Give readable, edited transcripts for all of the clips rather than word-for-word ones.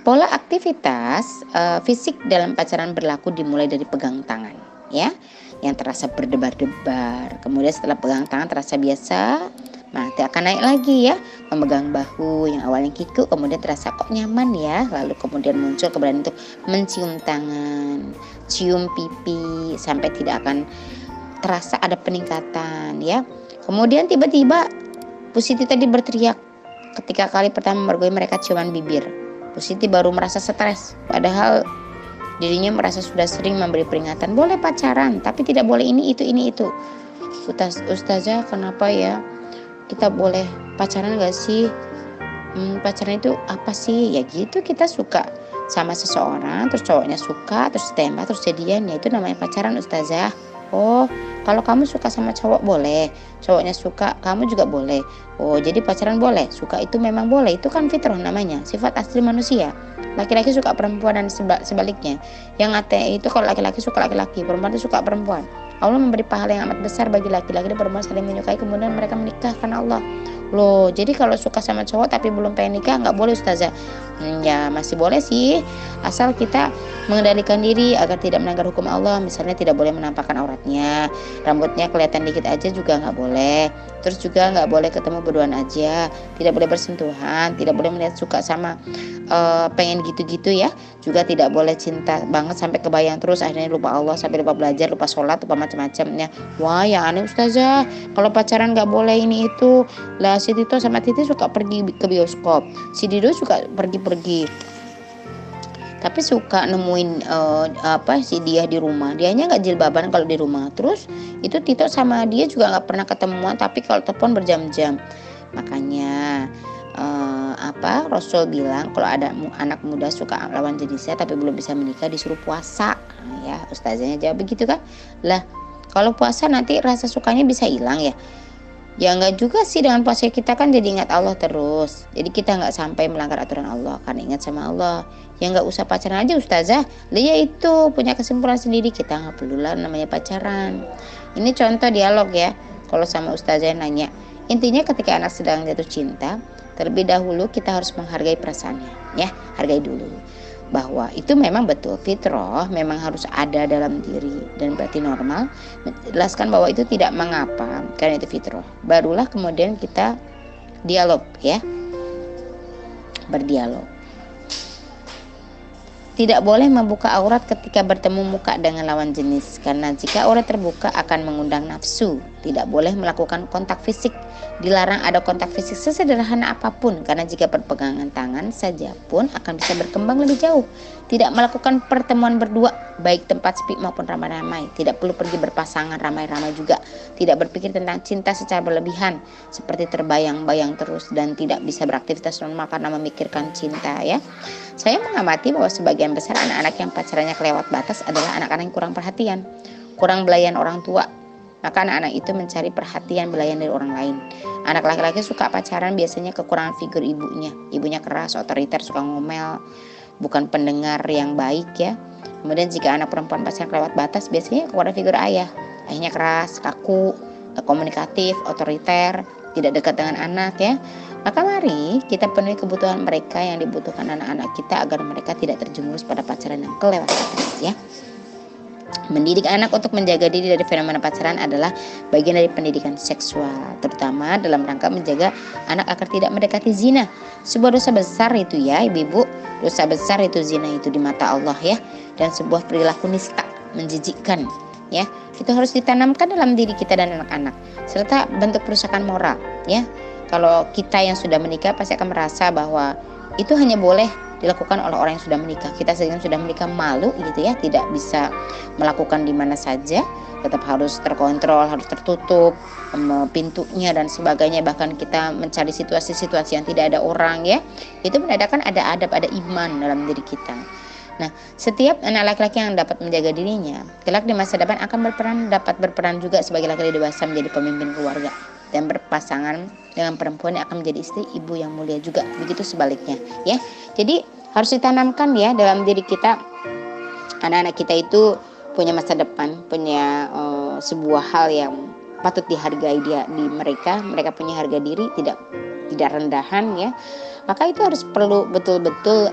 Pola aktivitas fisik dalam pacaran berlaku dimulai dari pegang tangan, ya, yang terasa berdebar-debar. Kemudian setelah pegang tangan terasa biasa, nanti akan naik lagi ya, memegang bahu yang awalnya kikuk, kemudian terasa kok nyaman ya, lalu kemudian muncul keberanian untuk mencium tangan, cium pipi, sampai tidak akan terasa ada peningkatan ya. Kemudian tiba-tiba Bu Siti tadi berteriak ketika kali pertama mergoi mereka ciuman bibir. Bu Siti baru merasa stres, padahal dirinya merasa sudah sering memberi peringatan, boleh pacaran, tapi tidak boleh ini itu. Ustazah, kenapa ya kita boleh pacaran gak sih? Pacaran itu apa sih? Ya gitu, kita suka sama seseorang, terus cowoknya suka, terus tembak, terus jadian, ya itu namanya pacaran Ustazah. Oh, kalau kamu suka sama cowok boleh, cowoknya suka, kamu juga boleh. Oh, jadi pacaran boleh, suka itu memang boleh, itu kan fitrah namanya, sifat asli manusia. Laki-laki suka perempuan dan sebaliknya. Yang ATE itu kalau laki-laki suka laki-laki, perempuan itu suka perempuan. Allah memberi pahala yang amat besar bagi laki-laki dan perempuan saling menyukai, kemudian mereka menikah karena Allah. Loh, jadi kalau suka sama cowok tapi belum pengen nikah nggak boleh Ustazah? Ya masih boleh sih, asal kita mengendalikan diri agar tidak melanggar hukum Allah. Misalnya tidak boleh menampakkan auratnya, rambutnya kelihatan dikit aja juga nggak boleh. Terus juga nggak boleh ketemu berduaan aja, tidak boleh bersentuhan, tidak boleh melihat suka sama pengen gitu-gitu ya. Juga tidak boleh cinta banget sampai kebayang terus akhirnya lupa Allah, sampai lupa belajar, lupa sholat, lupa macam-macamnya. Wah, yang aneh Ustazah, kalau pacaran nggak boleh ini itu. Lah si Tito sama Titi suka pergi ke bioskop, si Dido suka pergi-pergi, tapi suka nemuin si dia di rumah, dianya nggak jilbaban kalau di rumah. Terus itu Tito sama dia juga nggak pernah ketemuan, tapi kalau telepon berjam-jam. Makanya Rasul bilang kalau ada anak muda suka lawan jenisnya tapi belum bisa menikah disuruh puasa. Ya ustazahnya jawab begitu kan. Lah kalau puasa nanti rasa sukanya bisa hilang ya. Ya enggak juga sih, dengan puasa kita kan jadi ingat Allah terus. Jadi kita enggak sampai melanggar aturan Allah karena ingat sama Allah. Ya enggak usah pacaran aja Ustazah. Dia itu punya kesimpulan sendiri, kita enggak perlulah namanya pacaran. Ini contoh dialog ya. Kalau sama Ustazah nanya, intinya ketika anak sedang jatuh cinta, terlebih dahulu kita harus menghargai perasaannya, ya. Hargai dulu. Bahwa itu memang betul fitrah, memang harus ada dalam diri dan berarti normal. Menjelaskan bahwa itu tidak mengapa karena itu fitrah. Barulah kemudian kita dialog ya, berdialog. Tidak boleh membuka aurat ketika bertemu muka dengan lawan jenis, karena jika aurat terbuka akan mengundang nafsu. Tidak boleh melakukan kontak fisik, dilarang ada kontak fisik sesederhana apapun, karena jika berpegangan tangan saja pun akan bisa berkembang lebih jauh. Tidak melakukan pertemuan berdua, baik tempat sepi maupun ramai-ramai. Tidak perlu pergi berpasangan ramai-ramai juga. Tidak berpikir tentang cinta secara berlebihan, seperti terbayang-bayang terus dan tidak bisa beraktivitas normal karena memikirkan cinta ya. Saya mengamati bahwa sebagian besar anak-anak yang pacarannya kelewat batas adalah anak-anak yang kurang perhatian, kurang belayan orang tua. Maka anak-anak itu mencari perhatian belayan dari orang lain. Anak laki-laki suka pacaran biasanya kekurangan figur ibunya. Ibunya keras, otoriter, suka ngomel, bukan pendengar yang baik ya. Kemudian jika anak perempuan pacaran kelewat batas, biasanya kekurangan figur ayah. Ayahnya keras, kaku, komunikatif, otoriter, tidak dekat dengan anak ya. Maka mari kita penuhi kebutuhan mereka yang dibutuhkan anak-anak kita agar mereka tidak terjerumus pada pacaran yang kelewat batas ya. Mendidik anak untuk menjaga diri dari fenomena pacaran adalah bagian dari pendidikan seksual, terutama dalam rangka menjaga anak agar tidak mendekati zina. Sebuah dosa besar itu ya ibu-ibu, dosa besar itu zina itu di mata Allah ya, dan sebuah perilaku nista, menjijikkan ya. Itu harus ditanamkan dalam diri kita dan anak-anak, serta bentuk perusakan moral ya. Kalau kita yang sudah menikah pasti akan merasa bahwa itu hanya boleh dilakukan oleh orang yang sudah menikah. Kita sedang sudah menikah malu gitu ya, tidak bisa melakukan di mana saja, tetap harus terkontrol, harus tertutup pintunya dan sebagainya. Bahkan kita mencari situasi-situasi yang tidak ada orang ya. Itu menandakan ada adab, ada iman dalam diri kita. Nah, setiap anak laki-laki yang dapat menjaga dirinya, kelak di masa depan akan dapat berperan juga sebagai laki-laki dewasa menjadi pemimpin keluarga dan berpasangan dengan perempuan yang akan menjadi istri, ibu yang mulia juga. Begitu sebaliknya ya. Jadi harus ditanamkan ya dalam diri kita, anak-anak kita itu punya masa depan, punya sebuah hal yang patut dihargai di mereka punya harga diri, tidak tidak rendahan ya, maka itu harus perlu betul-betul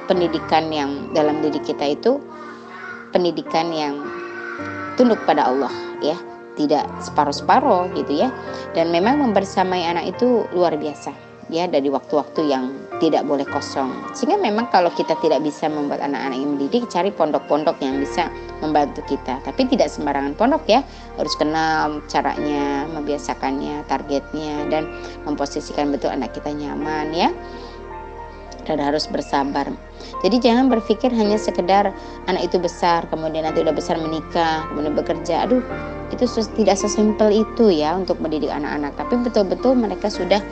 pendidikan yang dalam diri kita itu pendidikan yang tunduk pada Allah ya, tidak separuh-separuh gitu ya. Dan memang membersamai anak itu luar biasa ya, dari waktu-waktu yang tidak boleh kosong. Sehingga memang kalau kita tidak bisa membuat anak-anak yang mendidik, cari pondok-pondok yang bisa membantu kita. Tapi tidak sembarangan pondok ya, harus kenal caranya, membiasakannya, targetnya, dan memposisikan betul anak kita nyaman ya. Dan harus bersabar. Jadi jangan berpikir hanya sekedar anak itu besar, kemudian nanti udah besar menikah, kemudian bekerja. Aduh, itu tidak sesimpel itu ya untuk mendidik anak-anak. Tapi betul-betul mereka sudah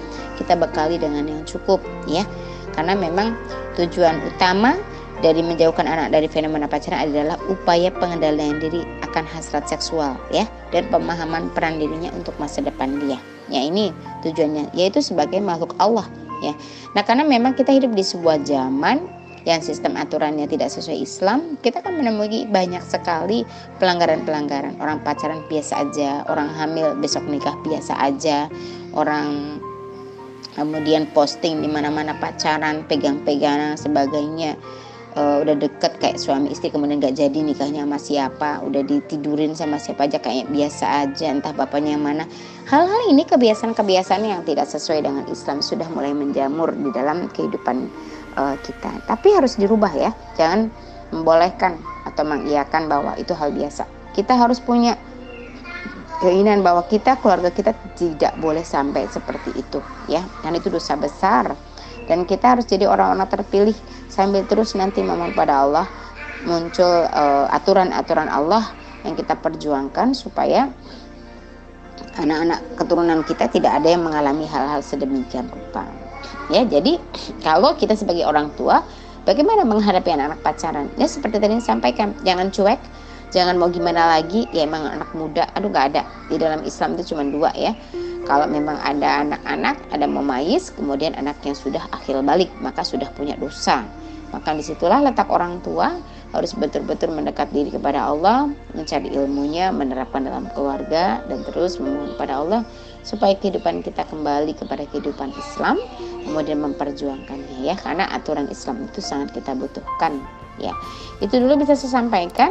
kita bekali dengan yang cukup ya. Karena memang tujuan utama dari menjauhkan anak dari fenomena pacaran adalah upaya pengendalian diri akan hasrat seksual ya, dan pemahaman peran dirinya untuk masa depan dia. Ya, ini tujuannya, yaitu sebagai makhluk Allah ya. Nah, karena memang kita hidup di sebuah zaman yang sistem aturannya tidak sesuai Islam, kita kan menemui banyak sekali pelanggaran-pelanggaran. Orang pacaran biasa aja, orang hamil besok nikah biasa aja, orang kemudian posting di mana-mana pacaran, pegang-pegangan sebagainya. Udah deket kayak suami istri, kemudian gak jadi nikahnya sama siapa, udah ditidurin sama siapa aja kayak biasa aja, entah bapaknya yang mana. Hal-hal ini kebiasaan-kebiasaan yang tidak sesuai dengan Islam sudah mulai menjamur di dalam kehidupan kita. Tapi harus dirubah ya, jangan membolehkan atau mengiyakan bahwa itu hal biasa. Kita harus punya keinginan bahwa kita, keluarga kita tidak boleh sampai seperti itu ya, dan itu dosa besar. Dan kita harus jadi orang-orang terpilih sambil terus nanti memohon pada Allah, muncul aturan-aturan Allah yang kita perjuangkan supaya anak-anak keturunan kita tidak ada yang mengalami hal-hal sedemikian rupa. Ya, jadi kalau kita sebagai orang tua, bagaimana menghadapi anak-anak pacaran? Ya seperti tadi sampaikan, jangan cuek, jangan mau gimana lagi. Ya emang anak muda, aduh gak ada. Di dalam Islam itu cuma 2 ya. Kalau memang ada anak-anak, ada memayis, kemudian anak yang sudah akhil balik, maka sudah punya dosa. Maka disitulah letak orang tua harus betul-betul mendekat diri kepada Allah, mencari ilmunya, menerapkan dalam keluarga, dan terus memohon kepada Allah supaya kehidupan kita kembali kepada kehidupan Islam, kemudian memperjuangkannya ya, karena aturan Islam itu sangat kita butuhkan ya. Itu dulu bisa saya sampaikan.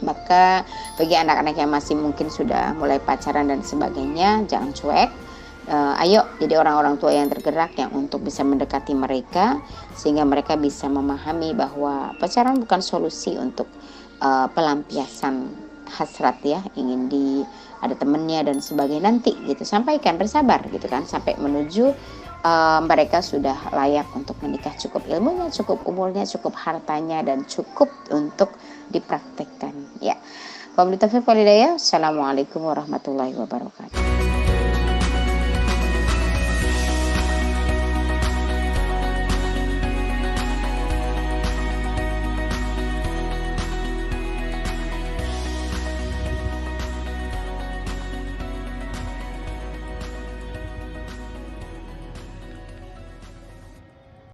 Maka bagi anak-anak yang masih mungkin sudah mulai pacaran dan sebagainya, jangan cuek. Ayo jadi orang-orang tua yang tergerak yang untuk bisa mendekati mereka, sehingga mereka bisa memahami bahwa pacaran bukan solusi untuk pelampiasan hasrat ya, ingin ada temennya dan sebagainya nanti gitu. Sampaikan, bersabar gitu kan, sampai menuju mereka sudah layak untuk menikah, cukup ilmunya, cukup umurnya, cukup hartanya, dan cukup untuk dipraktekkan ya. Wabillahi taufiq wal hidayah. Assalamualaikum warahmatullahi wabarakatuh.